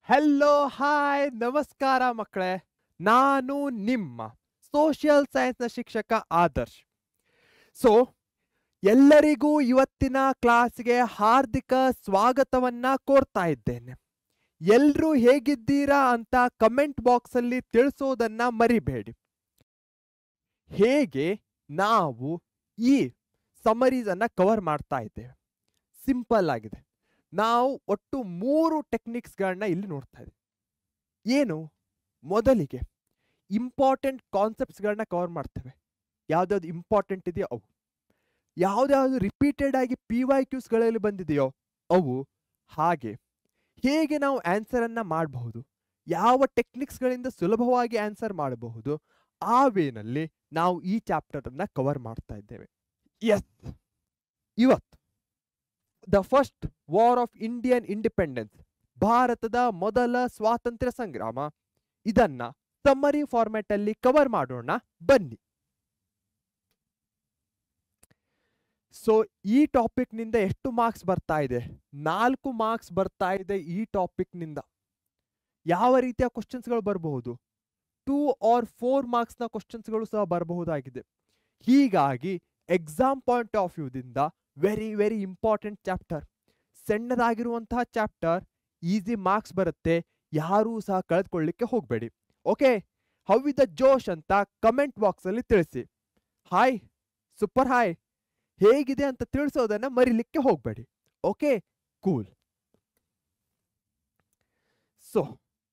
Hello hi ನಮಸ್ಕಾರ ಮಕ್ಕಳೇ. ನಾನು ನಿಮ್ಮ ಸೋಷಿಯಲ್ ಸೈನ್ಸ್ನ ಶಿಕ್ಷಕ ಆದರ್ಶ್. ಸೊ ಎಲ್ಲರಿಗೂ ಇವತ್ತಿನ ಕ್ಲಾಸ್ಗೆ ಹಾರ್ದಿಕ ಸ್ವಾಗತವನ್ನ ಕೋರ್ತಾ ಇದ್ದೇನೆ. ಎಲ್ರೂ ಹೇಗಿದ್ದೀರಾ ಅಂತ ಕಮೆಂಟ್ ಬಾಕ್ಸ್ ಅಲ್ಲಿ ತಿಳಿಸೋದನ್ನ ಮರಿಬೇಡಿ. ಹೇಗೆ ನಾವು ಈ ಸಮರೀಸ್ ಅನ್ನ ಕವರ್ ಮಾಡ್ತಾ ಇದ್ದೇವೆ, ಸಿಂಪಲ್ ಆಗಿದೆ. ನಾವು ಒಟ್ಟು 3 ಟೆಕ್ನಿಕ್ಸ್ಗಳನ್ನ ಇಲ್ಲಿ ನೋಡ್ತಾ ಇದ್ದೀವಿ. ಏನು? ಮೊದಲಿಗೆ ಇಂಪಾರ್ಟೆಂಟ್ ಕಾನ್ಸೆಪ್ಟ್ಸ್ಗಳನ್ನ ಕವರ್ ಮಾಡ್ತೇವೆ. ಯಾವ್ದಾವ್ದು ಇಂಪಾರ್ಟೆಂಟ್ ಇದೆಯೋ ಅವು, ಯಾವ್ದಾವ್ದು ರಿಪೀಟೆಡ್ ಆಗಿ PYQsಗಳಲ್ಲಿ ಬಂದಿದೆಯೋ ಅವು, ಹಾಗೆ ಹೇಗೆ ನಾವು ಆನ್ಸರನ್ನು ಮಾಡಬಹುದು, ಯಾವ ಟೆಕ್ನಿಕ್ಸ್ಗಳಿಂದ ಸುಲಭವಾಗಿ ಆನ್ಸರ್ ಮಾಡಬಹುದು, ಆ ವೇನಲ್ಲಿ ನಾವು ಈ ಚಾಪ್ಟರನ್ನು ಕವರ್ ಮಾಡ್ತಾ ಇದ್ದೇವೆ. ಎಸ್, ಇವತ್ತು the first war of Indian independence, ಭಾರತದ ಮೊದಲ ಸ್ವಾತಂತ್ರ್ಯ ಸಂಗ್ರಾಮ, ಇದನ್ನ ಸಮ್ಮರಿ ಫಾರ್ಮ್ಯಾಟ್ ಅಲ್ಲಿ ಕವರ್ ಮಾಡೋಣ ಬನ್ನಿ. ಸೊ ಈ ಟಾಪಿಕ್ ನಿಂದ ಎಷ್ಟು ಮಾರ್ಕ್ಸ್ ಬರ್ತಾ ಇದೆ? 4 ಮಾರ್ಕ್ಸ್ ಬರ್ತಾ ಇದೆ ಈ ಟಾಪಿಕ್ ನಿಂದ. ಯಾವ ರೀತಿಯ ಕ್ವಶನ್ಸ್ಗಳು ಬರಬಹುದು? 2 or 4 ಮಾರ್ಕ್ಸ್ನ ಕ್ವಶನ್ಸ್ಗಳು ಸಹ ಬರಬಹುದಾಗಿದೆ. ಹೀಗಾಗಿ ಎಕ್ಸಾಮ್ ಪಾಯಿಂಟ್ ಆಫ್ ವ್ಯೂದಿಂದ ವೆರಿ ವೆರಿ ಇಂಪಾರ್ಟೆಂಟ್ ಚಾಪ್ಟರ್. ಸಣ್ಣದಾಗಿರುವಂತಹ ಚಾಪ್ಟರ್, ಈಸಿ ಮಾರ್ಕ್ಸ್ ಬರುತ್ತೆ, ಯಾರೂ ಸಹ ಕಳೆದುಕೊಳ್ಳಿಕ್ಕೆ ಹೋಗಬೇಡಿ. Okay, how is the josh ಅಂತ ಕಮೆಂಟ್ ಬಾಕ್ಸ್ ಅಲ್ಲಿ ತಿಳಿಸಿ. ಹಾಯ್, ಸೂಪರ್ ಹಾಯ್, ಹೇಗಿದೆ ಅಂತ ತಿಳಿಸೋದನ್ನ ಮರಿಲಿಕ್ಕೆ ಹೋಗಬೇಡಿ. Okay, cool. ಸೊ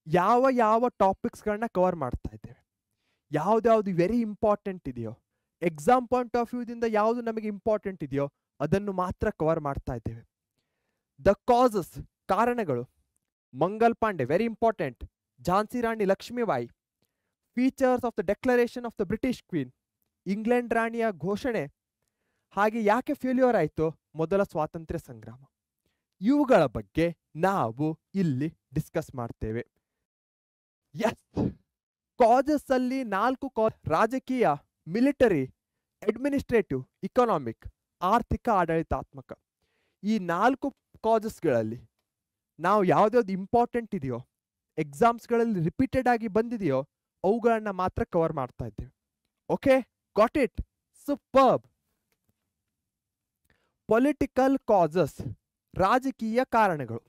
ಯಾವ ಯಾವ ಟಾಪಿಕ್ಸ್ಗಳನ್ನ ಕವರ್ ಮಾಡ್ತಾ ಇದ್ದೇವೆ, ಯಾವ್ದಾವ್ದು ವೆರಿ ಇಂಪಾರ್ಟೆಂಟ್ ಇದೆಯೋ, ಎಕ್ಸಾಮ್ ಪಾಯಿಂಟ್ ಆಫ್ ವ್ಯೂದಿಂದ ಯಾವುದು ನಮಗೆ ಇಂಪಾರ್ಟೆಂಟ್ ಇದೆಯೋ ಅದನ್ನು ಮಾತ್ರ ಕವರ್ ಮಾಡ್ತಾ ಇದ್ದೇವೆ. ದ ಕಾಸಸ್, ಕಾರಣಗಳು, Mangal Pandey very important, Jhansi Rani Lakshmibai, features of the declaration of the British queen, England ರಾಣಿಯ ಘೋಷಣೆ, ಹಾಗೆ ಯಾಕೆ ಫೇಲ್ಯೂರ್ ಆಯಿತು ಮೊದಲ ಸ್ವಾತಂತ್ರ್ಯ ಸಂಗ್ರಾಮ, ಇವುಗಳ ಬಗ್ಗೆ ನಾವು ಇಲ್ಲಿ ಡಿಸ್ಕಸ್ ಮಾಡ್ತೇವೆ. ಎಸ್, ಕಾಸಸ್ ಅಲ್ಲಿ 4 ರಾಜಕೀಯ, ಮಿಲಿಟರಿ, ಅಡ್ಮಿನಿಸ್ಟ್ರೇಟಿವ್, ಇಕನಾಮಿಕ್, ಆರ್ಥಿಕ, ಆಡಳಿತಾತ್ಮಕ. ಈ 4 ಕಾಸಸ್ಗಳಲ್ಲಿ ನಾವು ಯಾವ್ದಾವ್ದು ಇಂಪಾರ್ಟೆಂಟ್ ಇದೆಯೋ, ಎಕ್ಸಾಮ್ಸ್ಗಳಲ್ಲಿ ರಿಪೀಟೆಡ್ ಆಗಿ ಬಂದಿದೆಯೋ ಅವುಗಳನ್ನ ಮಾತ್ರ ಕವರ್ ಮಾಡ್ತಾ ಇದ್ದೇವೆ. Okay, got it? Superb. Political causes, ರಾಜಕೀಯ ಕಾರಣಗಳು,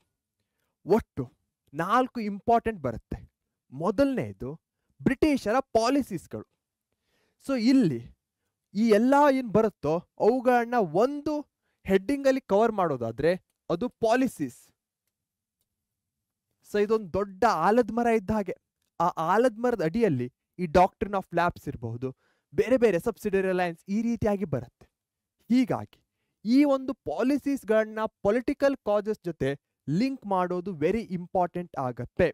ಒಟ್ಟು 4 ಇಂಪಾರ್ಟೆಂಟ್ ಬರುತ್ತೆ. ಮೊದಲನೇದು ಬ್ರಿಟಿಷರ ಪಾಲಿಸೀಸ್ಗಳು. ಸೊ ಇಲ್ಲಿ ಈ ಎಲ್ಲ ಏನು ಬರುತ್ತೋ ಅವುಗಳನ್ನ ಒಂದು ಹೆಡ್ಡಿಂಗ್ ಅಲ್ಲಿ ಕವರ್ ಮಾಡೋದಾದ್ರೆ ಅದು ಪಾಲಿಸೀಸ್. ಸೊ ಇದೊಂದು ದೊಡ್ಡ ಆಲದ ಮರ ಇದ್ದ ಹಾಗೆ. ಆ ಆಲದ ಮರದ ಅಡಿಯಲ್ಲಿ ಈ ಡಾಕ್ಟ್ರಿನ್ ಆಫ್ ಲ್ಯಾಬ್ಸ್ ಇರಬಹುದು, ಬೇರೆ ಬೇರೆ ಸಬ್ಸಿಡರಿ ಅಲೈನ್ಸ್, ಈ ರೀತಿಯಾಗಿ ಬರುತ್ತೆ. ಹೀಗಾಗಿ ಈ ಒಂದು ಪಾಲಿಸೀಸ್ಗಳನ್ನ ಪೊಲಿಟಿಕಲ್ ಕಾಸಸ್ ಜೊತೆ ಲಿಂಕ್ ಮಾಡೋದು ವೆರಿ ಇಂಪಾರ್ಟೆಂಟ್ ಆಗತ್ತೆ.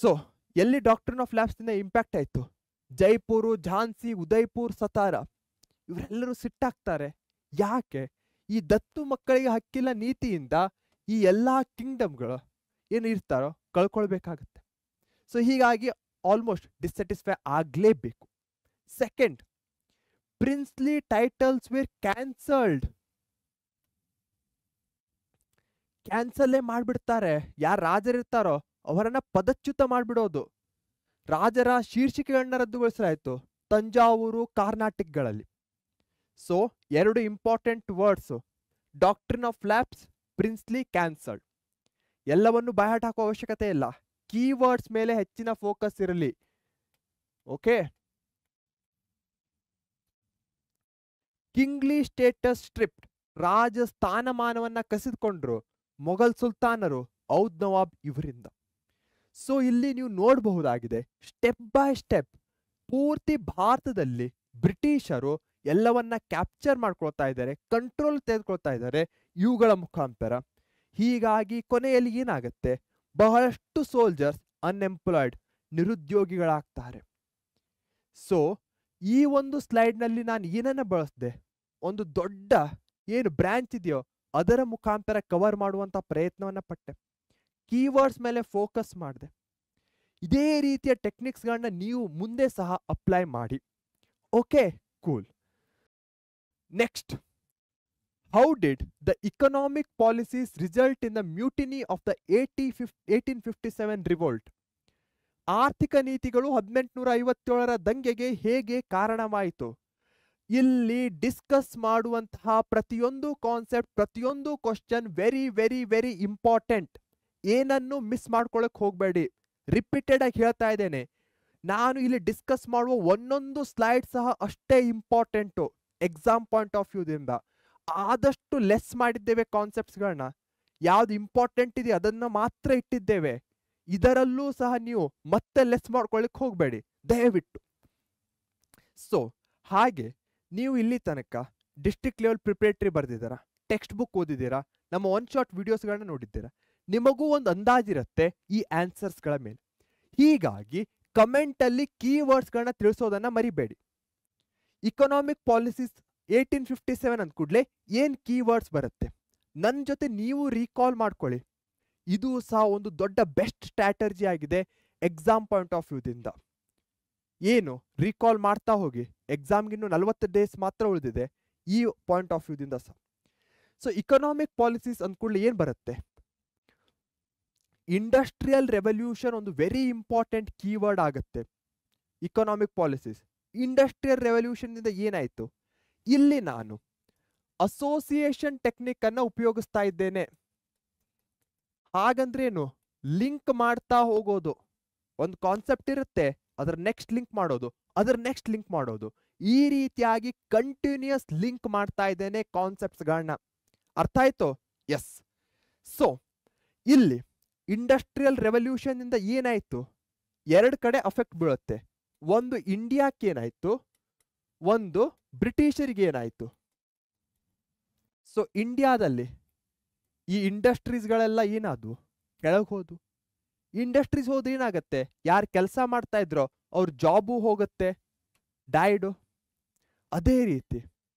ಸೊ ಎಲ್ಲಿ ಡಾಕ್ಟ್ರಿನ್ ಆಫ್ ಲ್ಯಾಬ್ಸ್ ಇಂದ ಇಂಪ್ಯಾಕ್ಟ್ ಆಯ್ತು? ಜೈಪುರ್, ಝಾನ್ಸಿ, ಉದಯ್ಪುರ್, ಸತಾರಾ, ಇವರೆಲ್ಲರೂ ಸಿಟ್ಟಾಗ್ತಾರೆ. ಯಾಕೆ? ಈ ದತ್ತು ಮಕ್ಕಳಿಗೆ ಹಕ್ಕಿಲ್ಲ ನೀತಿಯಿಂದ ಈ ಎಲ್ಲಾ ಕಿಂಗ್ಡಮ್ಗಳು ಏನು ಇರ್ತಾರೋ ಕಳ್ಕೊಳ್ಬೇಕಾಗತ್ತೆ. ಸೊ ಹೀಗಾಗಿ ಆಲ್ಮೋಸ್ಟ್ ಡಿಸ್ಸ್ಯಾಟಿಸ್ಫೈ ಆಗ್ಲೇಬೇಕು. Second, princely titles were cancelled. ಕ್ಯಾನ್ಸಲ್ಲೇ ಮಾಡ್ಬಿಡ್ತಾರೆ. ಯಾರು ರಾಜರಿರ್ತಾರೋ ಅವರನ್ನ ಪದಚ್ಯುತ ಮಾಡ್ಬಿಡೋದು. ರಾಜರ ಶೀರ್ಷಿಕೆಗಳನ್ನ ರದ್ದುಗೊಳಿಸಲಾಯಿತು ತಂಜಾವೂರು, ಕರ್ನಾಟಕಗಳಲ್ಲಿ. So 2 important words, doctrine of lapse, princely, cancelled. ಎಲ್ಲವನ್ನು ಬಾಯ್ಹಾಟ್ ಹಾಕುವ ಅವಶ್ಯಕತೆ ಇಲ್ಲ, ಕೀವರ್ಡ್ಸ್ ಮೇಲೆ ಹೆಚ್ಚಿನ ಫೋಕಸ್ ಇರಲಿ. ಓಕೆ, ಕಿಂಗ್ಲಿ ಸ್ಟೇಟಸ್ ಸ್ಟ್ರಿಪ್ಟ್, ರಾಜ ಸ್ಥಾನಮಾನವನ್ನ ಕಸಿದುಕೊಂಡ್ರು ಮೊಘಲ್ ಸುಲ್ತಾನರು, ಔದ್ ನವಾಬ್ ಇವರಿಂದ. ಸೊ ಇಲ್ಲಿ ನೀವು ನೋಡಬಹುದಾಗಿದೆ, ಸ್ಟೆಪ್ ಬೈ ಸ್ಟೆಪ್ ಪೂರ್ತಿ ಭಾರತದಲ್ಲಿ ಬ್ರಿಟಿಷರು ಎಲ್ಲವನ್ನ ಕ್ಯಾಪ್ಚರ್ ಮಾಡ್ಕೊಳ್ತಾ ಇದ್ದಾರೆ, ಕಂಟ್ರೋಲ್ ತೆಗೆದುಕೊಳ್ತಾ ಇದ್ದಾರೆ ಇವುಗಳ ಮುಖಾಂತರ. ಹೀಗಾಗಿ ಕೊನೆಯಲ್ಲಿ ಏನಾಗುತ್ತೆ? ಬಹಳಷ್ಟು ಸೋಲ್ಜರ್ಸ್ ಅನ್ಎಂಪ್ಲಾಯ್ಡ್, ನಿರುದ್ಯೋಗಿಗಳಾಗ್ತಾರೆ. ಸೊ ಈ ಒಂದು ಸ್ಲೈಡ್ನಲ್ಲಿ ನಾನು ಏನನ್ನ ಬಳಸಿದೆ? ಒಂದು ದೊಡ್ಡ ಏನು ಬ್ರಾಂಚ್ ಇದೆಯೋ ಅದರ ಮುಖಾಂತರ ಕವರ್ ಮಾಡುವಂತ ಪ್ರಯತ್ನವನ್ನ ಪಟ್ಟೆ. ಕೀವರ್ಡ್ಸ್ ಮೇಲೆ ಫೋಕಸ್ ಮಾಡಿದೆ. ಇದೇ ರೀತಿಯ ಟೆಕ್ನಿಕ್ಸ್ಗಳನ್ನ ನೀವು ಮುಂದೆ ಸಹ ಅಪ್ಲೈ ಮಾಡಿ. Okay, cool. Next, how did the economic policies result in the mutiny of the 1857 revolt? ಆರ್ಥಿಕ ನೀತಿಗಳು 1857ರ ದಂಗೆಗೆ ಹೇಗೆ ಕಾರಣವಾಯಿತು? ಇಲ್ಲಿ ಡಿಸ್ಕಸ್ ಮಾಡುವಂತಹ ಪ್ರತಿಯೊಂದು ಕಾನ್ಸೆಪ್ಟ್, ಪ್ರತಿಯೊಂದು question very very very important. ಏನನ್ನು ಮಿಸ್ ಮಾಡ್ಕೊಳಕ್ ಹೋಗಬೇಡಿ. ರಿಪೀಟೆಡ್ ಆಗಿ ಹೇಳ್ತಾ ಇದ್ದೇನೆ, ನಾನು ಇಲ್ಲಿ ಡಿಸ್ಕಸ್ ಮಾಡುವ ಒಂದೊಂದು ಸ್ಲೈಡ್ ಸಹ ಅಷ್ಟೇ ಇಂಪಾರ್ಟೆಂಟು ಎಕ್ಸಾಮ್ ಪಾಯಿಂಟ್ ಆಫ್ ವ್ಯೂದಿಂದ. ಆದಷ್ಟು ಲೆಸ್ ಮಾಡಿದ್ದೇವೆ ಕಾನ್ಸೆಪ್ಟ್ಸ್ಗಳನ್ನ. ಯಾವ್ದು ಇಂಪಾರ್ಟೆಂಟ್ ಇದೆ ಅದನ್ನ ಮಾತ್ರ ಇಟ್ಟಿದ್ದೇವೆ. ಇದರಲ್ಲೂ ಸಹ ನೀವು ಮತ್ತೆ ಲೆಸ್ ಮಾಡ್ಕೊಳ್ಳಿಕ್ ಹೋಗಬೇಡಿ ದಯವಿಟ್ಟು. ಸೊ ಹಾಗೆ ನೀವು ಇಲ್ಲಿ ತನಕ ಡಿಸ್ಟ್ರಿಕ್ಟ್ ಲೆವೆಲ್ ಪ್ರಿಪರೇಟರಿ ಬರ್ದಿದ್ದೀರಾ, ಟೆಕ್ಸ್ಟ್ ಬುಕ್ ಓದಿದ್ದೀರಾ, ನಮ್ಮ ಒನ್ ಶಾಟ್ ವಿಡಿಯೋಸ್ಗಳನ್ನ ನೋಡಿದ್ದೀರಾ. ನಿಮಗೂ ಒಂದು ಅಂದಾಜಿರುತ್ತೆ ಈ ಆನ್ಸರ್ಸ್ಗಳ ಮೇಲೆ. ಹೀಗಾಗಿ ಕಮೆಂಟಲ್ಲಿ ಕೀವರ್ಡ್ಸ್ಗಳನ್ನ ತಿಳಿಸೋದನ್ನ ಮರಿಬೇಡಿ. ಇಕನಾಮಿಕ್ ಪಾಲಿಸೀಸ್ 1857 ಅಂದ ಕೂಡಲೇ ಏನ್ ಕೀವರ್ಡ್ಸ್ ಬರುತ್ತೆ ನನ್ನ ಜೊತೆ ನೀವು ರೀಕಾಲ್ ಮಾಡ್ಕೊಳ್ಳಿ. ಇದು ಸಹ ಒಂದು ದೊಡ್ಡ ಬೆಸ್ಟ್ ಸ್ಟ್ರಾಟರ್ಜಿ ಆಗಿದೆ ಎಕ್ಸಾಮ್ ಪಾಯಿಂಟ್ ಆಫ್ ವ್ಯೂದಿಂದ. ಏನು ರೀಕಾಲ್ ಮಾಡ್ತಾ ಹೋಗಿ, ಎಕ್ಸಾಮ್ಗಿನ್ನು 40 ಡೇಸ್ ಮಾತ್ರ ಉಳಿದಿದೆ ಈ ಪಾಯಿಂಟ್ ಆಫ್ ವ್ಯೂದಿಂದ ಸಹ. ಸೊ ಇಕನಾಮಿಕ್ ಪಾಲಿಸೀಸ್ ಅಂದ್ಕೊಳ್ಳಿ ಏನ್ ಬರುತ್ತೆ? ಇಂಡಸ್ಟ್ರಿಯಲ್ ರೆವಲ್ಯೂಷನ್ ಒಂದು ವೆರಿ ಇಂಪಾರ್ಟೆಂಟ್ ಕೀವರ್ಡ್ ಆಗುತ್ತೆ. ಇಕನಾಮಿಕ್ ಪಾಲಿಸೀಸ್ ಇಂಡಸ್ಟ್ರಿಯಲ್ ರೆವಲ್ಯೂಷನ್ ಇಂದ ಏನಾಯ್ತು? ಇಲ್ಲಿ ನಾನು ಅಸೋಸಿಯೇಷನ್ ಟೆಕ್ನಿಕ್ ಅನ್ನ ಉಪಯೋಗಿಸ್ತಾ ಇದ್ದೇನೆ. ಹಾಗಂದ್ರೇನು? ಲಿಂಕ್ ಮಾಡ್ತಾ ಹೋಗೋದು. ಒಂದು ಕಾನ್ಸೆಪ್ಟ್ ಇರುತ್ತೆ, ಅದರ ನೆಕ್ಸ್ಟ್ ಲಿಂಕ್ ಮಾಡೋದು, ಅದರ ನೆಕ್ಸ್ಟ್ ಲಿಂಕ್ ಮಾಡೋದು. ಈ ರೀತಿಯಾಗಿ ಕಂಟಿನ್ಯೂಸ್ ಲಿಂಕ್ ಮಾಡ್ತಾ ಇದ್ದೇನೆ ಕಾನ್ಸೆಪ್ಟ್ಸ್ಗಳನ್ನ. ಅರ್ಥ ಆಯ್ತು? ಎಸ್. ಸೊ ಇಲ್ಲಿ ಇಂಡಸ್ಟ್ರಿಯಲ್ ರೆವಲ್ಯೂಷನ್ ಇಂದ ಏನಾಯ್ತು? ಎರಡು ಕಡೆ ಅಫೆಕ್ಟ್ ಬೀಳುತ್ತೆ. ಒಂದು ಇಂಡಿಯಾಕ್ಕೆ ಏನಾಯ್ತು, ಒಂದು ಬ್ರಿಟಿಷರಿಗೆ ಏನಾಯ್ತು. ಸೊ ಇಂಡಿಯಾದಲ್ಲಿ ಈ ಇಂಡಸ್ಟ್ರೀಸ್ಗಳೆಲ್ಲ ಏನಾದ್ವು? ಕೆಳಗೆ ಹೋದ್ವು. ಇಂಡಸ್ಟ್ರೀಸ್ ಹೋದ್ರೆ ಏನಾಗತ್ತೆ? ಯಾರು ಕೆಲಸ ಮಾಡ್ತಾ ಇದ್ರೋ ಅವ್ರ ಜಾಬು ಹೋಗುತ್ತೆ, ಡೈಡು. ಅದೇ ರೀತಿ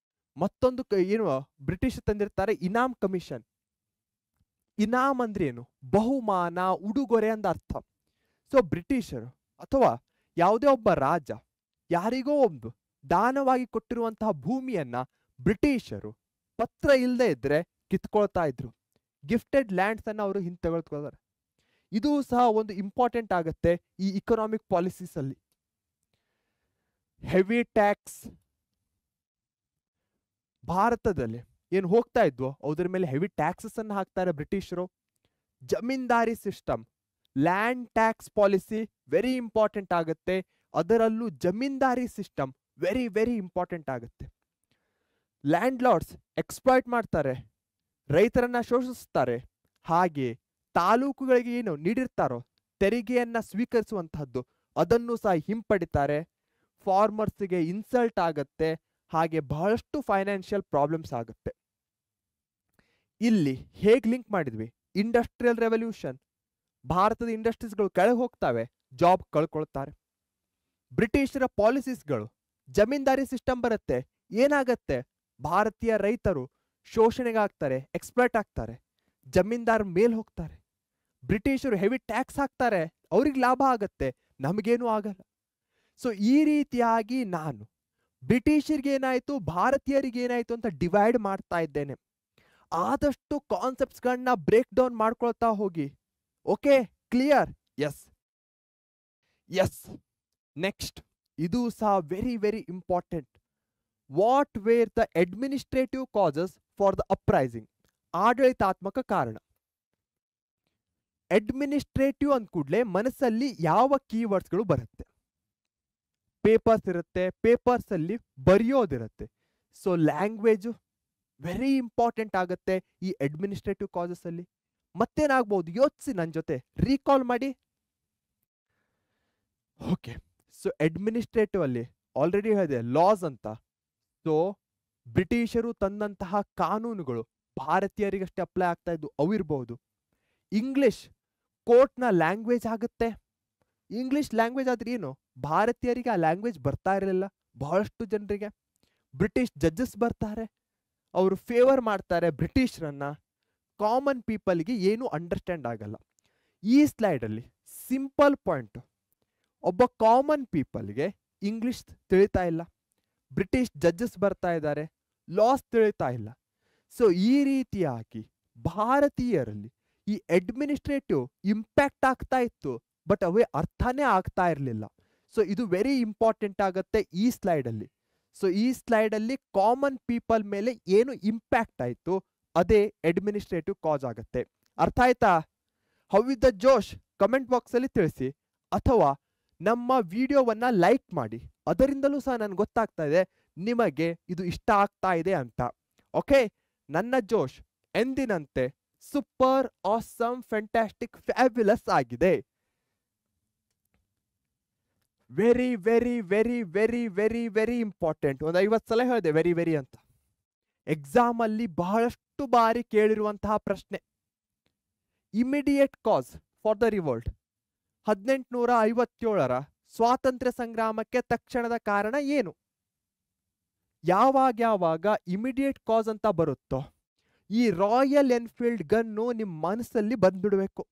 ಮತ್ತೊಂದು ಏನು ಬ್ರಿಟಿಷ್ ತಂದಿರ್ತಾರೆ, ಇನಾಮ್ ಕಮಿಷನ್. ಇನಾಮ್ ಅಂದ್ರೆ ಏನು? ಬಹುಮಾನ, ಉಡುಗೊರೆ ಅಂತ ಅರ್ಥ. ಸೊ ಬ್ರಿಟಿಷರು ಅಥವಾ ಯಾವುದೇ ಒಬ್ಬ ರಾಜ ಯಾರಿಗೋ ಒಂದು ದಾನವಾಗಿ ಕೊಟ್ಟಿರುವಂತಹ ಭೂಮಿಯನ್ನ ಬ್ರಿಟಿಷರು ಪತ್ರ ಇಲ್ಲದೆ ಇದ್ರೆ ಕಿತ್ಕೊಳ್ತಾ ಇದ್ರು. ಗಿಫ್ಟೆಡ್ ಲ್ಯಾಂಡ್ಸ್ ಅನ್ನ ಅವರು ಹಿಂತೆಗೆದುಕೊಳ್ತಾರೆ. ಇದು ಸಹ ಒಂದು ಇಂಪಾರ್ಟೆಂಟ್ ಆಗುತ್ತೆ ಈ ಇಕನಾಮಿಕ್ ಪಾಲಿಸೀಸ್ ಅಲ್ಲಿ. ಹೆವಿ ಟ್ಯಾಕ್ಸ್ ಭಾರತದಲ್ಲಿ ಏನು ಹೋಗ್ತಾ ಇದ್ವೋ ಅದ್ರ ಮೇಲೆ ಹೆವಿ ಟ್ಯಾಕ್ಸಸ್ ಅನ್ನು ಹಾಕ್ತಾರೆ ಬ್ರಿಟಿಷರು. Zamindari system, land tax policy very important ಆಗುತ್ತೆ. ಅದರಲ್ಲೂ zamindari system very very important ಆಗುತ್ತೆ. ಲ್ಯಾಂಡ್ ಲಾರ್ಡ್ಸ್ ಎಕ್ಸ್ಪ್ಲಾಯ್ಟ್ ಮಾಡ್ತಾರೆ, ರೈತರನ್ನ ಶೋಷಿಸ್ತಾರೆ. ಹಾಗೆ ತಾಲೂಕುಗಳಿಗೆ ಏನು ನೀಡಿರ್ತಾರೋ ತೆರಿಗೆಯನ್ನ ಸ್ವೀಕರಿಸುವಂತಹದ್ದು ಅದನ್ನು ಸಹ ಹಿಂಪಡಿತಾರೆ. ಫಾರ್ಮರ್ಸ್ಗೆ ಇನ್ಸಲ್ಟ್ ಆಗತ್ತೆ. ಹಾಗೆ ಬಹಳಷ್ಟು ಫೈನಾನ್ಷಿಯಲ್ ಪ್ರಾಬ್ಲಮ್ಸ್ ಆಗುತ್ತೆ. ಇಲ್ಲಿ ಹೇಗೆ ಲಿಂಕ್ ಮಾಡಿದ್ವಿ? ಇಂಡಸ್ಟ್ರಿಯಲ್ ರೆವಲ್ಯೂಷನ್, ಭಾರತದ ಇಂಡಸ್ಟ್ರೀಸ್ಗಳು ಕೆಳಗೆ ಹೋಗ್ತವೆ, ಜಾಬ್ ಕಳ್ಕೊಳ್ತಾರೆ. ಬ್ರಿಟಿಷರ ಪಾಲಿಸೀಸ್ಗಳು, ಜಮೀನ್ದಾರಿ ಸಿಸ್ಟಮ್ ಬರುತ್ತೆ, ಏನಾಗತ್ತೆ? ಭಾರತೀಯ ರೈತರು ಶೋಷಣೆಗಾಗ್ತಾರೆ, ಎಕ್ಸ್ಪ್ಲಾಯ್ಟ್ ಆಗ್ತಾರೆ, ಜಮೀನ್ದಾರ್ ಮೇಲ್ ಹೋಗ್ತಾರೆ. ಬ್ರಿಟಿಷರು ಹೆವಿ ಟ್ಯಾಕ್ಸ್ ಹಾಕ್ತಾರೆ, ಅವ್ರಿಗೆ ಲಾಭ ಆಗತ್ತೆ, ನಮಗೇನು ಆಗಲ್ಲ. ಸೊ ಈ ರೀತಿಯಾಗಿ ನಾನು ಬ್ರಿಟಿಷರಿಗೆ ಏನಾಯ್ತು, ಭಾರತೀಯರಿಗೆ ಏನಾಯ್ತು ಅಂತ ಡಿವೈಡ್ ಮಾಡ್ತಾ ಇದ್ದೇನೆ. ಆದಷ್ಟು ಕಾನ್ಸೆಪ್ಟ್ಸ್ಗಳನ್ನ ಬ್ರೇಕ್ ಡೌನ್ ಮಾಡ್ಕೊಳ್ತಾ ಹೋಗಿ. Okay, clear? Yes yes. Next, ಇದು ಸಹ very very important. What were the administrative causes for the uprising? ಆಡಳಿತಾತ್ಮಕ ಕಾರಣ. ಅಡ್ಮಿನಿಸ್ಟ್ರೇಟಿವ್ ಅಂದ ಕೂಡಲೇ ಮನಸ್ಸಲ್ಲಿ ಯಾವ ಕೀವರ್ಡ್ಸ್ಗಳು ಬರುತ್ತೆ? ಪೇಪರ್ಸ್ ಇರುತ್ತೆ, ಪೇಪರ್ಸ್ ಅಲ್ಲಿ ಬರೆಯೋದಿರುತ್ತೆ. ಸೊ ಲ್ಯಾಂಗ್ವೇಜ್ ವೆರಿ ಇಂಪಾರ್ಟೆಂಟ್ ಆಗುತ್ತೆ ಈ ಅಡ್ಮಿನಿಸ್ಟ್ರೇಟಿವ್ ಕಾಸಸ್ ಅಲ್ಲಿ. ಮತ್ತೇನಾಗ್ಬೋದು? ಯೋಚಿಸಿ, ನನ್ನ ಜೊತೆ ರೀಕಾಲ್ ಮಾಡಿ. ಓಕೆ, ಸೊ ಅಡ್ಮಿನಿಸ್ಟ್ರೇಟಿವ್ ಅಲ್ಲಿ ಆಲ್ರೆಡಿ ಹೇಳಿದೆ ಲಾಸ್ ಅಂತ. ಸೊ ಬ್ರಿಟಿಷರು ತಂದಂತಹ ಕಾನೂನುಗಳು ಭಾರತೀಯರಿಗಷ್ಟೇ ಅಪ್ಲೈ ಆಗ್ತಾ ಇದ್ದು ಅವಿರ್ಬಹುದು. ಇಂಗ್ಲಿಷ್ ಕೋರ್ಟ್ನ ಲ್ಯಾಂಗ್ವೇಜ್ ಆಗುತ್ತೆ. ಇಂಗ್ಲಿಷ್ ಲ್ಯಾಂಗ್ವೇಜ್ ಆದ್ರೆ ಏನು? ಭಾರತೀಯರಿಗೆ ಆ ಲ್ಯಾಂಗ್ವೇಜ್ ಬರ್ತಾ ಇರಲಿಲ್ಲ ಬಹಳಷ್ಟು ಜನರಿಗೆ. ಬ್ರಿಟಿಷ್ ಜಡ್ಜಸ್ ಬರ್ತಾರೆ, ಅವರು ಫೇವರ್ ಮಾಡ್ತಾರೆ ಬ್ರಿಟಿಷರನ್ನ. ಕಾಮನ್ ಪೀಪಲ್ಗೆ ಏನು ಅಂಡರ್ಸ್ಟ್ಯಾಂಡ್ ಆಗಲ್ಲ. ಈ ಸ್ಲೈಡಲ್ಲಿ ಸಿಂಪಲ್ ಪಾಯಿಂಟ್, ಒಬ್ಬ ಕಾಮನ್ ಪೀಪಲ್ಗೆ ಇಂಗ್ಲಿಷ್ ತಿಳಿತಾ ಇಲ್ಲ, ಬ್ರಿಟಿಷ್ ಜಡ್ಜಸ್ ಬರ್ತಾ ಇದ್ದಾರೆ, ಲಾಸ್ ತಿಳಿತಾ ಇಲ್ಲ. ಸೊ ಈ ರೀತಿಯಾಗಿ ಭಾರತೀಯರಲ್ಲಿ ಈ ಅಡ್ಮಿನಿಸ್ಟ್ರೇಟಿವ್ ಇಂಪ್ಯಾಕ್ಟ್ ಆಗ್ತಾ ಇತ್ತು, ಬಟ್ ಅವೇ ಅರ್ಥನೇ ಆಗ್ತಾ ಇರಲಿಲ್ಲ. ಸೊ ಇದು ವೆರಿ ಇಂಪಾರ್ಟೆಂಟ್ ಆಗುತ್ತೆ ಈ ಸ್ಲೈಡಲ್ಲಿ. ಸೊ ಈ ಸ್ಲೈಡಲ್ಲಿ ಕಾಮನ್ ಪೀಪಲ್ ಮೇಲೆ ಏನು ಇಂಪ್ಯಾಕ್ಟ್ ಆಯಿತು ಅದೇ ಅಡ್ಮಿನಿಸ್ಟ್ರೇಟಿವ್ ಕಾಸ್ ಆಗುತ್ತೆ. ಅರ್ಥ ಆಯ್ತಾ? How is the Josh? Comment ಬಾಕ್ಸಲ್ಲಿ ತಿಳಿಸಿ, ಅಥವಾ ನಮ್ಮ ವಿಡಿಯೋವನ್ನ ಲೈಕ್ ಮಾಡಿ. ಅದರಿಂದಲೂ ಸಹ ನನಗೆ ಗೊತ್ತಾಗ್ತಾ ಇದೆ ನಿಮಗೆ ಇದು ಇಷ್ಟ ಆಗ್ತಾ ಇದೆ ಅಂತ. ಓಕೆ, ನನ್ನ ಜೋಶ್ ಎಂದಿನಂತೆ ಸೂಪರ್ ಆಸಮ್ ಫ್ಯಾಂಟಾಸ್ಟಿಕ್ ಫ್ಯಾಬ್ಯುಲಸ್ ಆಗಿದೆ. Very very very very very very important. ಒಂದು 50 ಸಲ ಹೇಳಿದೆ ವೆರಿ ವೆರಿ ಅಂತ. ಎಕ್ಸಾಮ್ ಅಲ್ಲಿ ಬಹಳಷ್ಟು ಬಾರಿ ಕೇಳಿರುವಂತಹ ಪ್ರಶ್ನೆ. Immediate cause for the revolt, 1857ರ ಸ್ವಾತಂತ್ರ್ಯ ಸಂಗ್ರಾಮಕ್ಕೆ ತಕ್ಷಣದ ಕಾರಣ ಏನು? ಯಾವಾಗ ಇಮಿಡಿಯೇಟ್ ಕಾಸ್ ಅಂತ ಬರುತ್ತೋ ಈ ರಾಯಲ್ ಎನ್ಫೀಲ್ಡ್ ಗನ್ನು ನಿಮ್ಮ ಮನಸ್ಸಲ್ಲಿ ಬಂದ್ಬಿಡ್ಬೇಕು,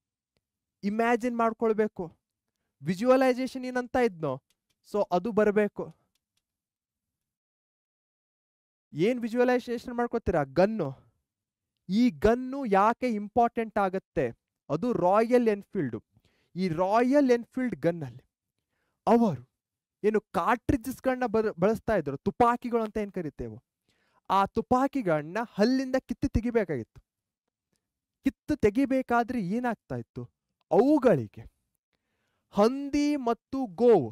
ಇಮ್ಯಾಜಿನ್ ಮಾಡ್ಕೊಳ್ಬೇಕು. ವಿಜುವಲೈಸೇಷನ್ ಏನಂತ ಇದ್ನೋ ಸೊ ಅದು ಬರಬೇಕು. ಏನ್ ವಿಜುವಲೈಸೇಷನ್ ಮಾಡ್ಕೊತೀರಾ? ಗನ್ನು. ಈ ಗನ್ನು ಯಾಕೆ ಇಂಪಾರ್ಟೆಂಟ್ ಆಗತ್ತೆ? ಅದು ರಾಯಲ್ ಎನ್ಫೀಲ್ಡ್. ಈ ರಾಯಲ್ ಎನ್ಫೀಲ್ಡ್ ಗನ್ನಲ್ಲಿ ಅವರು ಏನು ಕಾರ್ಟ್ರಿಡ್ಜಸ್ಗಳನ್ನ ಬಳಸ್ತಾ ಇದ್ರು, ತುಪಾಕಿಗಳು ಅಂತ ಏನ್ ಕರಿತೇವೆ. ಆ ತುಪಾಕಿಗಳನ್ನ ಹಲ್ಲಿಂದ ಕಿತ್ತು ತೆಗಿಬೇಕಾಗಿತ್ತು. ಕಿತ್ತು ತೆಗಿಬೇಕಾದ್ರೆ ಏನಾಗ್ತಾ ಇತ್ತು, ಅವುಗಳಿಗೆ ಹಂದಿ ಮತ್ತು ಗೋವು,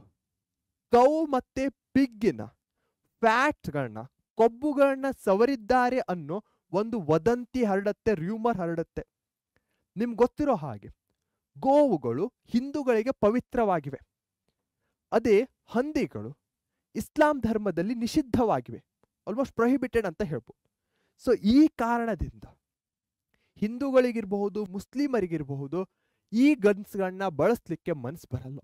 ಕೌ ಮತ್ತೆ ಪಿಗ್ಗಿನ ಫ್ಯಾಟ್ಗಳನ್ನ, ಕೊಬ್ಬುಗಳನ್ನ ಸವರಿದ್ದಾರೆ ಅನ್ನೋ ಒಂದು ವದಂತಿ ಹರಡತ್ತೆ, ರ್ಯೂಮರ್ ಹರಡತ್ತೆ. ನಿಮ್ಗೆ ಗೊತ್ತಿರೋ ಹಾಗೆ ಗೋವುಗಳು ಹಿಂದೂಗಳಿಗೆ ಪವಿತ್ರವಾಗಿವೆ, ಅದೇ ಹಂದಿಗಳು ಇಸ್ಲಾಂ ಧರ್ಮದಲ್ಲಿ ನಿಷಿದ್ಧವಾಗಿವೆ, ಆಲ್ಮೋಸ್ಟ್ ಪ್ರೊಹಿಬಿಟೆಡ್ ಅಂತ ಹೇಳ್ಬೋದು. ಸೊ ಈ ಕಾರಣದಿಂದ ಹಿಂದೂಗಳಿಗಿರಬಹುದು ಮುಸ್ಲಿಮರಿಗಿರಬಹುದು ಈ ಗನ್ಸ್ಗಳನ್ನ ಬಳಸಲಿಕ್ಕೆ ಮನಸ್ಸು ಬರಲ್ಲ.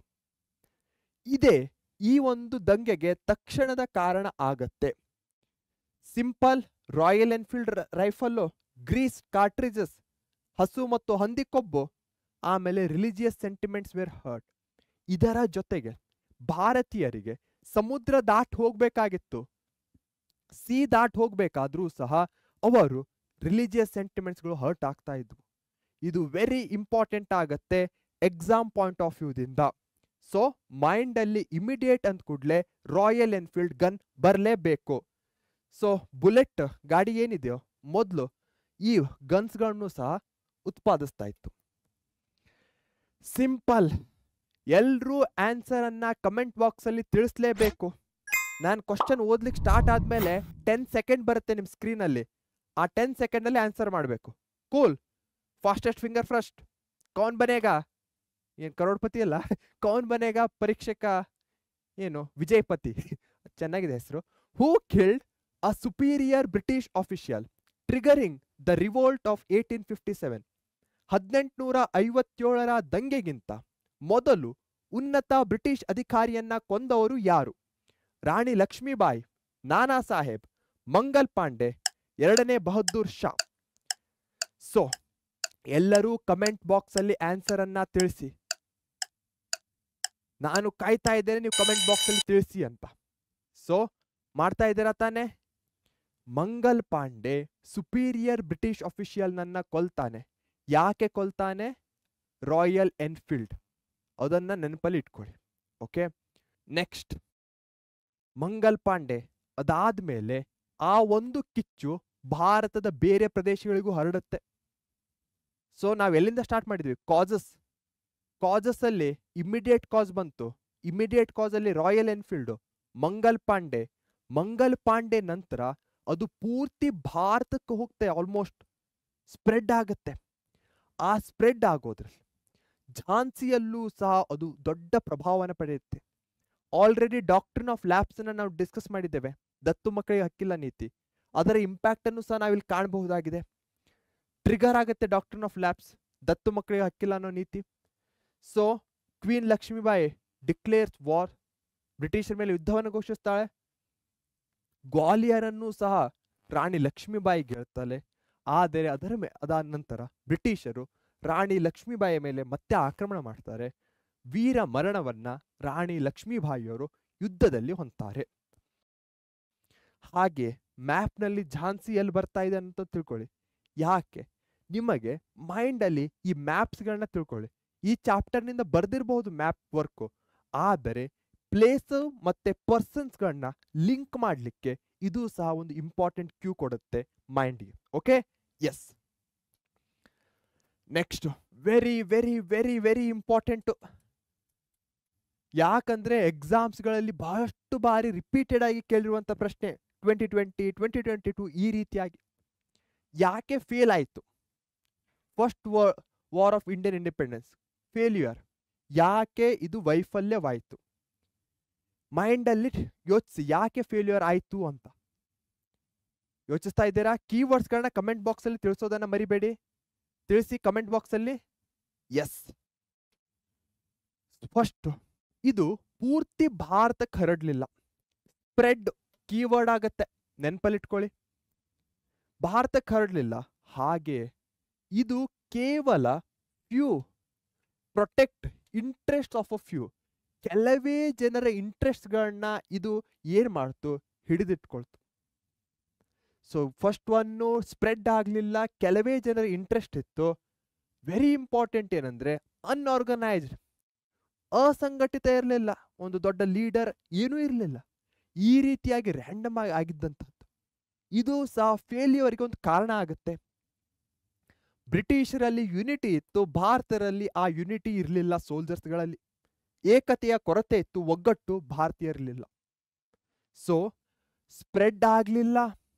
ಇದೇ ಈ ಒಂದು ದಂಗೆಗೆ ತಕ್ಷಣದ ಕಾರಣ ಆಗತ್ತೆ. Simple Royal Enfield rifle, grease cartridges, ಹಸು ಮತ್ತು ಹಂದಿ ಕೊಬ್ಬು, ಆಮೇಲೆ ರಿಲಿಜಿಯಸ್ ಸೆಂಟಿಮೆಂಟ್ಸ್ ವೇರ್ ಹರ್ಟ್. ಇದರ ಜೊತೆಗೆ ಭಾರತೀಯರಿಗೆ ಸಮುದ್ರ ದಾಟ್ ಹೋಗ್ಬೇಕಾಗಿತ್ತು, ಸಿ ದಾಟ್ ಹೋಗ್ಬೇಕಾದ್ರೂ ಸಹ ಅವರು ರಿಲಿಜಿಯಸ್ ಸೆಂಟಿಮೆಂಟ್ಸ್ಗಳು ಹರ್ಟ್ ಆಗ್ತಾ ಇದ್ವು. ಇದು ವೆರಿ ಇಂಪಾರ್ಟೆಂಟ್ ಆಗತ್ತೆ ಎಕ್ಸಾಮ್ ಪಾಯಿಂಟ್ ಆಫ್ ವ್ಯೂದಿಂದ. ಸೊ ಮೈಂಡ್ ಅಲ್ಲಿ ಇಮಿಡಿಯೇಟ್ ಅಂದ ಕೂಡಲೇ ರಾಯಲ್ ಎನ್ಫೀಲ್ಡ್ ಗನ್ ಬರಲೇಬೇಕು. ಸೊ ಬುಲೆಟ್ ಗಾಡಿ ಏನಿದೆಯೋ ಮೊದಲು ಈ ಗನ್ಸ್ಗಳನ್ನು ಸಹ ಉತ್ಪಾದಿಸ್ತಾ ಇತ್ತು. ಸಿಂಪಲ್. ಎಲ್ರೂ ಆನ್ಸರ್ ಅನ್ನ ಕಮೆಂಟ್ ಬಾಕ್ಸ್ ಅಲ್ಲಿ ತಿಳಿಸ್ಲೇಬೇಕು. ನಾನು ಕ್ವಶನ್ ಓದ್ಲಿಕ್ಕೆ ಸ್ಟಾರ್ಟ್ ಆದ್ಮೇಲೆ 10 ಸೆಕೆಂಡ್ ಬರುತ್ತೆ ನಿಮ್ಮ ಸ್ಕ್ರೀನ್ ಅಲ್ಲಿ. ಆ 10 ಸೆಕೆಂಡ್ ಅಲ್ಲಿ ಆನ್ಸರ್ ಮಾಡಬೇಕು. Cool. Fastest finger first. Kaun Banega, ಏನ್ ಕರೋಡ್ಪತಿ ಅಲ್ಲ, ಕೌನ್ ಬನೇಗಾ ಪರೀಕ್ಷಕ ಏನು ವಿಜಯಪತಿ. ಚೆನ್ನಾಗಿದೆ ಹೆಸರು. Who killed a superior British official triggering the revolt of 1857. 1857ರ ದಂಗೆಗಿಂತ ಮೊದಲು ಉನ್ನತ ಬ್ರಿಟಿಷ್ ಅಧಿಕಾರಿಯನ್ನ ಕೊಂದವರು ಯಾರು? ರಾಣಿ ಲಕ್ಷ್ಮೀಬಾಯಿ, ನಾನಾ ಸಾಹೇಬ್, ಮಂಗಲ್ ಪಾಂಡೆ, ಎರಡನೇ ಬಹದ್ದೂರ್ ಶಾ. ಸೊ ಎಲ್ಲರೂ ಕಮೆಂಟ್ ಬಾಕ್ಸ್ ಅಲ್ಲಿ ಆನ್ಸರ್ ಅನ್ನ ತಿಳಿಸಿ. ನಾನು ಕಾಯ್ತಾ ಇದ್ದೇನೆ ನೀವು ಕಮೆಂಟ್ ಬಾಕ್ಸ್ ಅಲ್ಲಿ ತಿಳಿಸಿ ಅಂತ. ಸೊ ಮಾಡ್ತಾ ಇದ್ದೀರಾ ತಾನೆ? Mangal Pandey superior British official ನನ್ನ ಕೊಲ್ತಾನೆ. ಯಾಕೆ ಕೊಲ್ತಾನೆ? Royal Enfield. ಅದನ್ನ ನೆನಪಲ್ಲಿ ಇಟ್ಕೊಳ್ಳಿ. ಓಕೆ, ನೆಕ್ಸ್ಟ್ ಮಂಗಲ್ ಪಾಂಡೆ ಅದಾದ್ಮೇಲೆ ಆ ಒಂದು ಕಿಚ್ಚು ಭಾರತದ ಬೇರೆ ಪ್ರದೇಶಗಳಿಗೂ ಹರಡುತ್ತೆ. ಸೊ ನಾವ್ ಎಲ್ಲಿಂದ ಸ್ಟಾರ್ಟ್ ಮಾಡಿದ್ವಿ? ಕಾಸಸ್ ಅಲ್ಲಿ ಇಮಿಡಿಯೇಟ್ ಕಾಸ್ ಬಂತು. ಇಮಿಡಿಯೇಟ್ ಕಾಸ್ ಅಲ್ಲಿ ರಾಯಲ್ ಎನ್ಫೀಲ್ಡ್, ಮಂಗಲ್ ಪಾಂಡೆ ನಂತರ ಅದು ಪೂರ್ತಿ ಭಾರತಕ್ಕೆ ಹೋಗ್ತೆ, ಆಲ್ಮೋಸ್ಟ್ ಸ್ಪ್ರೆಡ್ ಆಗುತ್ತೆ. ಆ ಸ್ಪ್ರೆಡ್ ಆಗೋದ್ರಲ್ಲಿ ಝಾನ್ಸಿಯಲ್ಲೂ ಸಹ ಅದು ದೊಡ್ಡ ಪ್ರಭಾವನ ಪಡೆಯುತ್ತೆ. ಆಲ್ರೆಡಿ ಡಾಕ್ಟ್ರಿನ್ ಆಫ್ ಲ್ಯಾಪ್ಸ್ ಅನ್ನ ನಾವು ಡಿಸ್ಕಸ್ ಮಾಡಿದ್ದೇವೆ, ದತ್ತು ಮಕ್ಕಳಿಗೆ ಹಕ್ಕಿಲ್ಲ ನೀತಿ. ಅದರ ಇಂಪ್ಯಾಕ್ಟ್ ಅನ್ನು ಸಹ ನಾವಿಲ್ಲಿ ಕಾಣಬಹುದಾಗಿದೆ. ಟ್ರಿಗರ್ ಆಗುತ್ತೆ ಡಾಕ್ಟ್ರಿನ್ ಆಫ್ ಲ್ಯಾಪ್ಸ್, ದತ್ತು ಮಕ್ಕಳಿಗೆ ಹಕ್ಕಿಲ್ಲ ಅನ್ನೋ ನೀತಿ. So queen Lakshmibai declares war, ಬ್ರಿಟಿಷರ ಮೇಲೆ ಯುದ್ಧವನ್ನು ಘೋಷಿಸ್ತಾಳೆ. ಗ್ವಾಲಿಯರನ್ನು ಸಹ ರಾಣಿ ಲಕ್ಷ್ಮೀಬಾಯಿ ಗೆಲ್ತಾಳೆ. ಆದರೆ ಅದಾದ ನಂತರ ಬ್ರಿಟಿಷರು ರಾಣಿ ಲಕ್ಷ್ಮೀಬಾಯಿ ಮೇಲೆ ಮತ್ತೆ ಆಕ್ರಮಣ ಮಾಡ್ತಾರೆ. ವೀರ ಮರಣವನ್ನ ರಾಣಿ ಲಕ್ಷ್ಮೀಬಾಯಿಯವರು ಯುದ್ಧದಲ್ಲಿ ಹೊಂದ್ತಾರೆ. ಹಾಗೆ ಮ್ಯಾಪ್ನಲ್ಲಿ ಝಾನ್ಸಿ ಎಲ್ಲಿ ಬರ್ತಾ ಇದೆ ಅಂತ ತಿಳ್ಕೊಳ್ಳಿ. ಯಾಕೆ? ನಿಮಗೆ ಮೈಂಡಲ್ಲಿ ಈ ಮ್ಯಾಪ್ಸ್ಗಳನ್ನ ತಿಳ್ಕೊಳ್ಳಿ. ಈ ಚಾಪ್ಟರ್ನಿಂದ ಬರ್ದಿರಬಹುದು ಮ್ಯಾಪ್ ವರ್ಕು, ಆದರೆ ಪ್ಲೇಸ್ ಮತ್ತೆ ಪರ್ಸನ್ಸ್ಗಳನ್ನ ಲಿಂಕ್ ಮಾಡಲಿಕ್ಕೆ ಇದು ಸಹ ಒಂದು ಇಂಪಾರ್ಟೆಂಟ್ ಕ್ಯೂ ಕೊಡುತ್ತೆ ಮೈಂಡ್ಗೆ. Okay, yes. Next very very very very important. ಯಾಕಂದ್ರೆ ಎಕ್ಸಾಮ್ಸ್ಗಳಲ್ಲಿ ಬಹಳಷ್ಟು ಬಾರಿ ರಿಪೀಟೆಡ್ ಆಗಿ ಕೇಳಿರುವಂಥ ಪ್ರಶ್ನೆ 2020 2022 ಈ ರೀತಿಯಾಗಿ. ಯಾಕೆ ಫೇಲ್ ಆಯಿತು first war of Indian independence? Failure. ಯಾಕೆ ಇದು ವೈಫಲ್ಯವಾಯಿತು? ಮೈಂಡಲ್ಲಿ ಯೋಚಿಸಿ, ಯಾಕೆ ಫೇಲ್ಯೂರ್ ಆಯಿತು ಅಂತ ಯೋಚಿಸ್ತಾ ಇದ್ದೀರಾ? ಕೀವರ್ಡ್ಸ್ಗಳನ್ನ ಕಮೆಂಟ್ ಬಾಕ್ಸಲ್ಲಿ ತಿಳಿಸೋದನ್ನ ಮರಿಬೇಡಿ. ತಿಳಿಸಿ ಕಮೆಂಟ್ ಬಾಕ್ಸಲ್ಲಿ. ಎಸ್. ಫಸ್ಟ್, ಇದು ಪೂರ್ತಿ ಭಾರತಕ್ಕೆ ಹರಡಲಿಲ್ಲ. ಸ್ಪ್ರೆಡ್ ಕೀವರ್ಡ್ ಆಗತ್ತೆ, ನೆನಪಲ್ಲಿಟ್ಕೊಳ್ಳಿ. ಭಾರತಕ್ಕೆ ಹರಡಲಿಲ್ಲ. ಹಾಗೆ ಇದು ಕೇವಲ few, protect interest of a few, ಕೆಲವೇ ಜನರ ಇಂಟ್ರೆಸ್ಟ್ಗಳನ್ನ ಇದು ಏನ್ ಮಾಡ್ತು, ಹಿಡಿದಿಟ್ಕೊಳ್ತು. ಸೊ ಫಸ್ಟ್ ಒನ್ನು ಸ್ಪ್ರೆಡ್ ಆಗಲಿಲ್ಲ, ಕೆಲವೇ ಜನರ ಇಂಟ್ರೆಸ್ಟ್ ಇತ್ತು. ವೆರಿ ಇಂಪಾರ್ಟೆಂಟ್ ಏನಂದ್ರೆ ಅನ್ಆರ್ಗನೈಸ್ಡ್, ಅಸಂಘಟಿತ ಇರಲಿಲ್ಲ, ಒಂದು ದೊಡ್ಡ ಲೀಡರ್ ಏನೂ ಇರಲಿಲ್ಲ. ಈ ರೀತಿಯಾಗಿ ರ್ಯಾಂಡಮ್ ಆಗಿ ಆಗಿದ್ದಂಥದ್ದು. ಇದು ಸಹ ಫೇಲ್ಯೂರ್ಗೆ ಒಂದು ಕಾರಣ ಆಗುತ್ತೆ. ಬ್ರಿಟಿಷರಲ್ಲಿ ಯುನಿಟಿ ಇತ್ತು, ಭಾರತದಲ್ಲಿ ಆ ಯುನಿಟಿ ಇರಲಿಲ್ಲ. ಸೋಲ್ಜರ್ಸ್ಗಳಲ್ಲಿ ಏಕತೆಯ ಕೊರತೆ ಇತ್ತು, ಒಗ್ಗಟ್ಟು ಭಾರತೀಯರಿರಲಿಲ್ಲ. ಸೊ ಸ್ಪ್ರೆಡ್ ಆಗಲಿಲ್ಲ,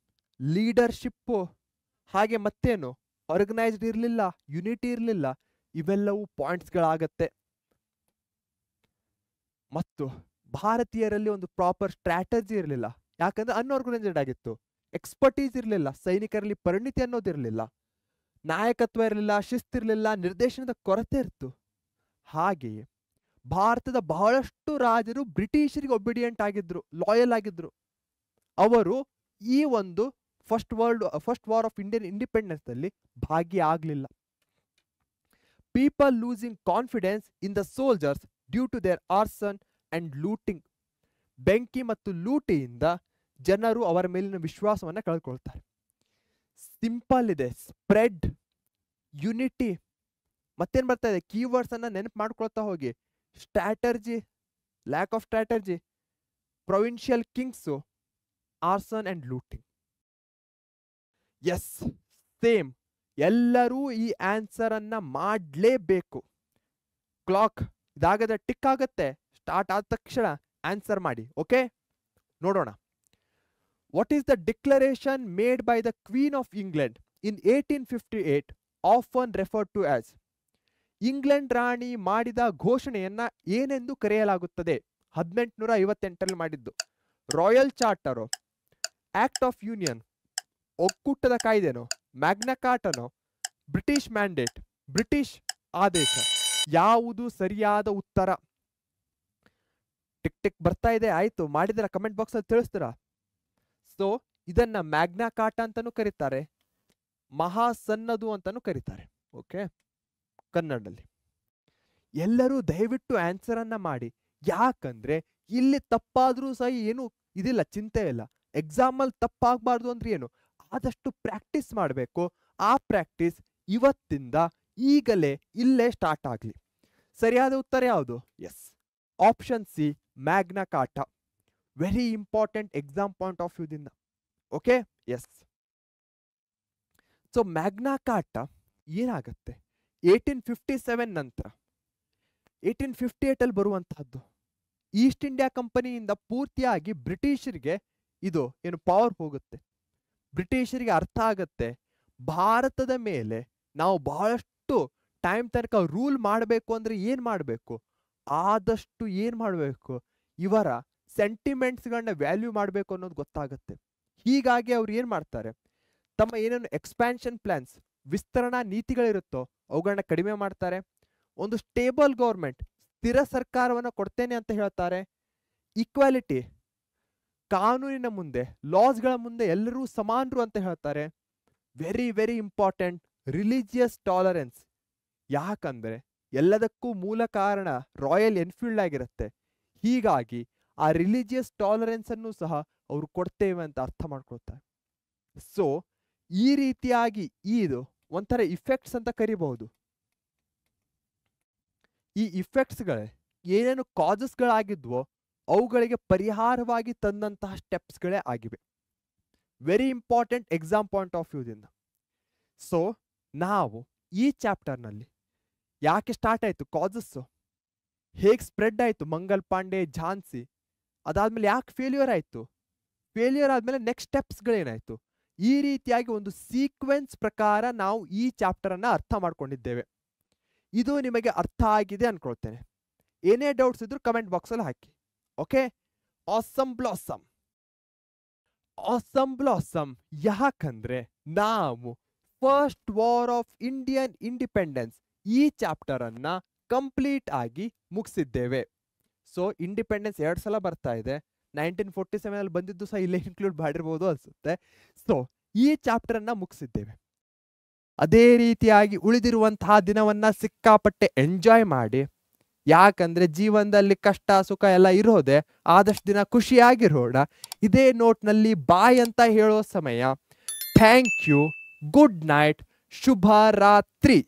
ಲೀಡರ್ಶಿಪ್ಪು, ಹಾಗೆ ಮತ್ತೇನು ಆರ್ಗನೈಸ್ಡ್ ಇರಲಿಲ್ಲ, ಯುನಿಟಿ ಇರಲಿಲ್ಲ. ಇವೆಲ್ಲವೂ ಪಾಯಿಂಟ್ಸ್ಗಳಾಗತ್ತೆ. ಮತ್ತು ಭಾರತೀಯರಲ್ಲಿ ಒಂದು ಪ್ರಾಪರ್ ಸ್ಟ್ರಾಟಜಿ ಇರಲಿಲ್ಲ. ಯಾಕಂದ್ರೆ ಅನ್ಆರ್ಗನೈಸ್ಡ್ ಆಗಿತ್ತು. ಎಕ್ಸ್ಪರ್ಟೀಸ್ ಇರಲಿಲ್ಲ, ಸೈನಿಕರಲ್ಲಿ ಪರಿಣಿತಿ ಅನ್ನೋದಿರಲಿಲ್ಲ, ನಾಯಕತ್ವ ಇರಲಿಲ್ಲ, ಶಿಸ್ತಿರಲಿಲ್ಲ, ನಿರ್ದೇಶನದ ಕೊರತೆ ಇತ್ತು. ಹಾಗೆಯೇ ಭಾರತದ ಬಹಳಷ್ಟು ರಾಜರು ಬ್ರಿಟಿಷರಿಗೆ ಒಬಿಡಿಯಂಟ್ ಆಗಿದ್ರು, ಲಾಯಲ್ ಆಗಿದ್ರು. ಅವರು ಈ ಒಂದು first war of Indian independence ಅಲ್ಲಿ ಭಾಗಿಯಾಗಲಿಲ್ಲ. People losing confidence in the soldiers due to their arson and looting. ಬೆಂಕಿ ಮತ್ತು ಲೂಟಿಯಿಂದ ಜನರು ಅವರ ಮೇಲಿನ ವಿಶ್ವಾಸವನ್ನ ಕಳ್ಕೊಳ್ತಾರೆ. ಸಿಂಪಲ್ ಇದೆ, ಸ್ಪ್ರೆಡ್, ಯುನಿಟಿ, ಮತ್ತೇನ್ ಬರ್ತಾ ಇದೆ, ಕೀವರ್ಡ್ಸ್ ಅನ್ನ ನೆನಪು ಮಾಡ್ಕೊಳ್ತಾ ಹೋಗಿ. Strategy, lack of strategy, provincial kings, arson and looting. Yes, same. ಎಲ್ಲರೂ ಈ ಆನ್ಸರ್ ಅನ್ನ ಮಾಡಲೇಬೇಕು. ಕ್ಲಾಕ್ ಇದಾಗದ ಟಿಕ್ ಆಗತ್ತೆ, ಸ್ಟಾರ್ಟ್ ಆದ ತಕ್ಷಣ ಆನ್ಸರ್ ಮಾಡಿ. ಓಕೆ, ನೋಡೋಣ. What is the declaration made by the queen of England in 1858 often referred to as? England ರಾಣಿ ಮಾಡಿದ ಘೋಷಣೆಯನ್ನ ಏನೆಂದು ಕರೆಯಲಾಗುತ್ತದೆ? 1858 ಮಾಡಿದ್ದು. Royal charter, act of union, ಒಕ್ಕೂಟದ ಕಾಯ್ದೆನೋ, ಮ್ಯಾಗ್ನಾ ಕಾರ್ಟನೋ, ಬ್ರಿಟಿಷ್ ಮ್ಯಾಂಡೇಟ್, ಬ್ರಿಟಿಷ್ ಆದೇಶ? ಯಾವುದು ಸರಿಯಾದ ಉತ್ತರ? ಟಿಕ್ ಟಿಕ್ ಬರ್ತಾ ಇದೆ. ಆಯ್ತು, ಮಾಡಿದ್ರ ಕಮೆಂಟ್ ಬಾಕ್ಸ್ ಅಲ್ಲಿ ತಿಳಿಸ್ತೀರಾ? ಸೊ ಇದನ್ನ ಮ್ಯಾಗ್ನಾ ಕಾರ್ಟ ಅಂತಾನೂ ಕರೀತಾರೆ, ಮಹಾಸನ್ನದು ಅಂತಾನೂ ಕರೀತಾರೆ. ಓಕೆ, ಕನ್ನಡದಲ್ಲಿ. ಎಲ್ಲರೂ ದಯವಿಟ್ಟು ಆನ್ಸರ್ ಅನ್ನ ಮಾಡಿ. ಯಾಕಂದ್ರೆ ಇಲ್ಲಿ ತಪ್ಪಾದ್ರೂ ಸಹ ಏನು ಇದಿಲ್ಲ, ಚಿಂತೆ ಇಲ್ಲ. ಎಕ್ಸಾಮ್ ಅಲ್ಲಿ ತಪ್ಪಾಗಬಾರ್ದು ಅಂದ್ರೆ ಏನು, ಆದಷ್ಟು ಪ್ರಾಕ್ಟೀಸ್ ಮಾಡಬೇಕು. ಆ ಪ್ರಾಕ್ಟೀಸ್ ಇವತ್ತಿಂದ ಈಗಲೇ ಇಲ್ಲೇ ಸ್ಟಾರ್ಟ್ ಆಗಲಿ. ಸರಿಯಾದ ಉತ್ತರ ಯಾವುದು? Yes, option C, Magna Carta. Very important exam point of ವ್ಯೂದಿಂದ. Okay, yes. So Magna Carta ಏನಾಗತ್ತೆ, 1857 ನಂತರ 1858 ಅಲ್ಲಿ ಬರುವಂತಹದ್ದು. ಈಸ್ಟ್ ಇಂಡಿಯಾ ಕಂಪನಿಯಿಂದ ಪೂರ್ತಿಯಾಗಿ ಬ್ರಿಟಿಷರಿಗೆ ಇದು ಏನು ಪವರ್ ಹೋಗುತ್ತೆ. ಬ್ರಿಟಿಷರಿಗೆ ಅರ್ಥ ಆಗತ್ತೆ, ಭಾರತದ ಮೇಲೆ ನಾವು ಬಹಳಷ್ಟು ಟೈಮ್ ತನಕ ರೂಲ್ ಮಾಡಬೇಕು ಅಂದ್ರೆ ಏನ್ ಮಾಡಬೇಕು, ಆದಷ್ಟು ಏನ್ ಮಾಡಬೇಕು, ಇವರ ಸೆಂಟಿಮೆಂಟ್ಸ್ಗಳನ್ನ ವ್ಯಾಲ್ಯೂ ಮಾಡಬೇಕು ಅನ್ನೋದು ಗೊತ್ತಾಗತ್ತೆ. ಹೀಗಾಗಿ ಅವ್ರು ಏನ್ ಮಾಡ್ತಾರೆ, ತಮ್ಮ ಏನೇನು ಎಕ್ಸ್ಪ್ಯಾನ್ಷನ್ ಪ್ಲಾನ್ಸ್, ವಿಸ್ತರಣಾ ನೀತಿಗಳಿರುತ್ತೋ ಅವುಗಳನ್ನ ಕಡಿಮೆ ಮಾಡ್ತಾರೆ. ಒಂದು ಸ್ಟೇಬಲ್ ಗೌರ್ಮೆಂಟ್, ಸ್ಥಿರ ಸರ್ಕಾರವನ್ನು ಕೊಡ್ತೇನೆ ಅಂತ ಹೇಳ್ತಾರೆ. ಈಕ್ವಾಲಿಟಿ, ಕಾನೂನಿನ ಮುಂದೆ, ಲಾಸ್ಗಳ ಮುಂದೆ ಎಲ್ಲರೂ ಸಮಾನರು ಅಂತ ಹೇಳ್ತಾರೆ. Very very important, religious tolerance. ಯಾಕಂದ್ರೆ ಎಲ್ಲದಕ್ಕೂ ಮೂಲ ಕಾರಣ ರಾಯಲ್ ಎನ್ಫೀಲ್ಡ್ ಆಗಿರುತ್ತೆ. ಹೀಗಾಗಿ ಆ ರಿಲಿಜಿಯಸ್ ಟಾಲರೆನ್ಸ್ ಅನ್ನು ಸಹ ಅವರು ಕೊಡ್ತೇವೆ ಅಂತ ಅರ್ಥ ಮಾಡ್ಕೊಳ್ತಾರೆ. ಸೊ ಈ ರೀತಿಯಾಗಿ ಇದು ಒಂಥರ ಇಫೆಕ್ಟ್ಸ್ ಅಂತ ಕರಿಬಹುದು. ಈ ಇಫೆಕ್ಟ್ಸ್ಗಳೇ ಏನೇನು ಕಾಸಸ್ಗಳಾಗಿದ್ವೋ ಅವುಗಳಿಗೆ ಪರಿಹಾರವಾಗಿ ತಂದಂತಹ ಸ್ಟೆಪ್ಸ್ಗಳೇ ಆಗಿವೆ. Very important exam point of ವ್ಯೂದಿಂದ. ಸೊ ನಾವು ಈ ಚಾಪ್ಟರ್ನಲ್ಲಿ ಯಾಕೆ ಸ್ಟಾರ್ಟ್ ಆಯಿತು ಕಾಸಸ್ಸು, ಹೇಗೆ ಸ್ಪ್ರೆಡ್ ಆಯಿತು ಮಂಗಲ್ ಪಾಂಡೆ, ಝಾನ್ಸಿ, ಅದಾದ್ಮೇಲೆ ಯಾಕೆ ಫೇಲ್ಯೂರ್ ಆಯಿತು, ಫೇಲ್ಯೂರ್ ಆದಮೇಲೆ ನೆಕ್ಸ್ಟ್ ಸ್ಟೆಪ್ಸ್ಗಳೇನಾಯಿತು, ಈ ರೀತಿಯಾಗಿ ಒಂದು ಸೀಕ್ವೆನ್ಸ್ ಪ್ರಕಾರ ನಾವು ಈ ಚಾಪ್ಟರನ್ನು ಅರ್ಥ ಮಾಡ್ಕೊಂಡಿದ್ದೇವೆ. ಇದು ನಿಮಗೆ ಅರ್ಥ ಆಗಿದೆ ಅನ್ಕೊಳ್ತೇನೆ. ಏನೇ ಡೌಟ್ಸ್ ಇದ್ರೂ ಕಮೆಂಟ್ ಬಾಕ್ಸಲ್ಲಿ ಹಾಕಿ. Okay, awesome blossom. Awesome blossom ಯಾಕಂದ್ರೆ ನಾವು first war of Indian independence ಈ ಚಾಪ್ಟರ್ ಅನ್ನ ಕಂಪ್ಲೀಟ್ ಆಗಿ ಮುಗಿಸಿದ್ದೇವೆ. ಸೊ ಇಂಡಿಪೆಂಡೆನ್ಸ್ 2 ಸಲ ಬರ್ತಾ ಇದೆ. 1947 ಅಲ್ಲಿ ಬಂದಿದ್ದು ಸಹ ಇಲ್ಲೇ ಇನ್ಕ್ಲೂಡ್ ಮಾಡಿರ್ಬೋದು ಅನ್ಸುತ್ತೆ. ಸೊ ಈ ಚಾಪ್ಟರ್ ಅನ್ನ ಮುಗಿಸಿದ್ದೇವೆ. ಅದೇ ರೀತಿಯಾಗಿ ಉಳಿದಿರುವಂತಹ ದಿನವನ್ನ ಸಿಕ್ಕಾಪಟ್ಟೆ ಎಂಜಾಯ್ ಮಾಡಿ. ಯಾಕಂದ್ರೆ ಜೀವನದಲ್ಲಿ ಕಷ್ಟ ಸುಖ ಎಲ್ಲ ಇರೋದೆ, ಆದಷ್ಟು ದಿನ ಖುಷಿಯಾಗಿರೋಣ. ಇದೇ ನೋಟ್ನಲ್ಲಿ ಬಾಯ್ ಅಂತ ಹೇಳೋ ಸಮಯ. ಥ್ಯಾಂಕ್ ಯು, ಗುಡ್ ನೈಟ್, ಶುಭ ರಾತ್ರಿ.